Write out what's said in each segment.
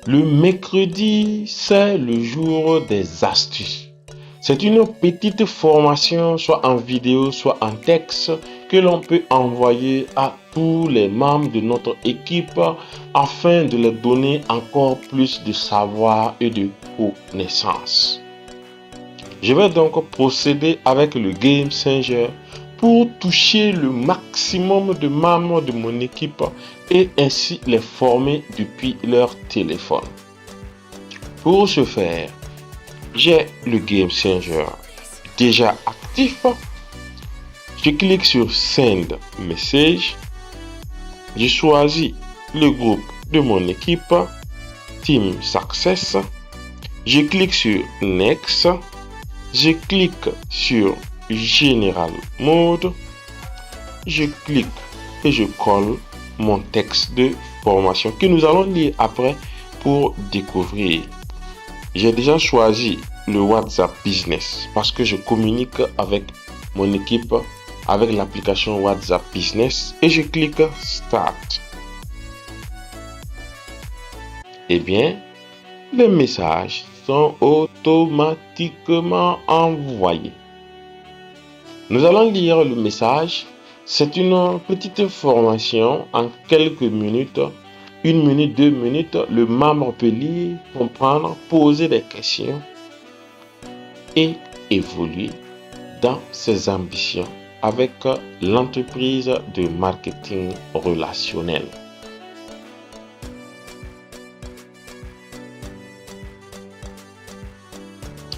Le mercredi, c'est le jour des astuces. C'est une petite formation, soit en vidéo, soit en texte, que l'on peut envoyer à tous les membres de notre équipe afin de leur donner encore plus de savoir et de connaissances. Je vais donc procéder avec le Game Changer pour toucher le maximum de membres de mon équipe et ainsi les former depuis leur téléphone. Pour ce faire, j'ai le Game Changer déjà actif. Je clique sur Send Message. Je choisis le groupe de mon équipe, Team Success. Je clique sur Next. Je clique sur General Mode. Je clique et je colle mon texte de formation que nous allons lire après pour découvrir. J'ai déjà choisi le WhatsApp Business parce que je communique avec mon équipe avec l'application WhatsApp Business et je clique Start. Eh bien, les messages sont automatiquement envoyés. Nous allons lire le message. C'est une petite formation en quelques minutes. 1 minute, 2 minutes, le membre peut lire, comprendre, poser des questions et évoluer dans ses ambitions avec l'entreprise de marketing relationnel.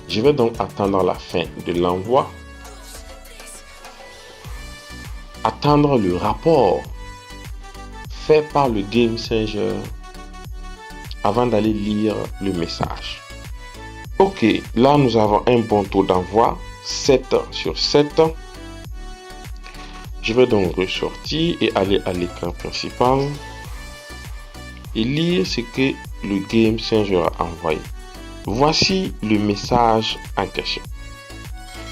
Je vais donc attendre la fin de l'envoi, attendre le rapport fait par le Game Changer avant d'aller lire le message. Ok, là nous avons un bon taux d'envoi, 7 sur 7. Je vais donc ressortir et aller à l'écran principal et lire ce que le Game Changer a envoyé. Voici le message en question.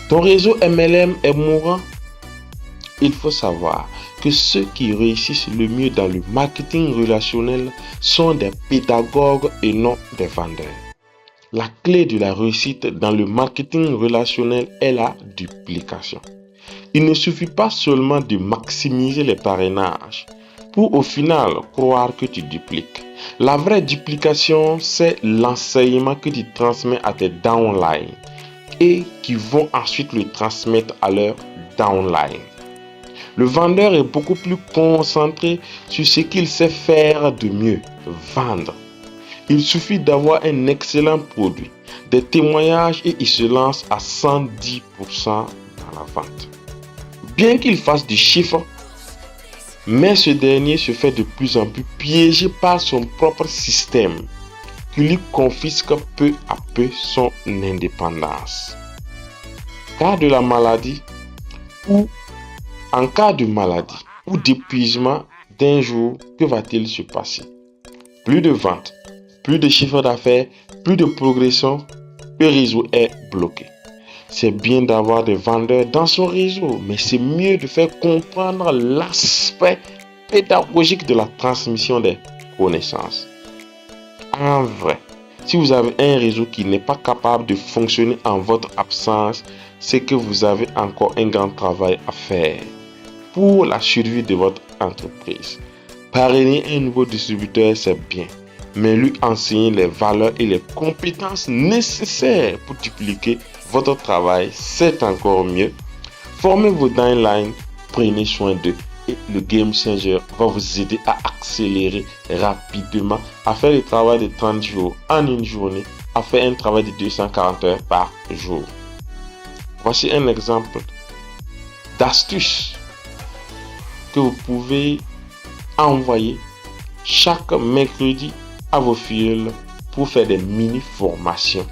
Ton réseau MLM est mourant? Il faut savoir que ceux qui réussissent le mieux dans le marketing relationnel sont des pédagogues et non des vendeurs. La clé de la réussite dans le marketing relationnel est la duplication. Il ne suffit pas seulement de maximiser les parrainages pour au final croire que tu dupliques. La vraie duplication, c'est l'enseignement que tu transmets à tes downlines et qui vont ensuite le transmettre à leur downline. Le vendeur est beaucoup plus concentré sur ce qu'il sait faire de mieux, vendre. Il suffit d'avoir un excellent produit, des témoignages et il se lance à 110% dans la vente. Bien qu'il fasse du chiffre, mais ce dernier se fait de plus en plus piégé par son propre système qui lui confisque peu à peu son indépendance. En cas de maladie ou d'épuisement d'un jour, que va-t-il se passer? Plus de vente, plus de chiffre d'affaires, plus de progression, le réseau est bloqué. C'est bien d'avoir des vendeurs dans son réseau, mais c'est mieux de faire comprendre l'aspect pédagogique de la transmission des connaissances. En vrai, si vous avez un réseau qui n'est pas capable de fonctionner en votre absence, c'est que vous avez encore un grand travail à faire pour la survie de votre entreprise. Parrainer un nouveau distributeur, c'est bien, mais lui enseigner les valeurs et les compétences nécessaires pour dupliquer votre travail, c'est encore mieux. Formez vos downlines, prenez soin d'eux et le Game Changer va vous aider à accélérer rapidement, à faire le travail de 30 jours en une journée, à faire un travail de 240 heures par jour. Voici un exemple d'astuce que vous pouvez envoyer chaque mercredi à vos filles pour faire des mini-formations.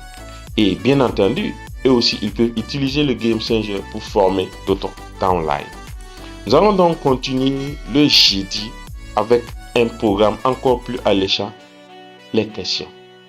Et bien entendu, eux aussi, ils peuvent utiliser le Game Changer pour former d'autres downlines. Nous allons donc continuer le jeudi avec un programme encore plus alléchant, les questions.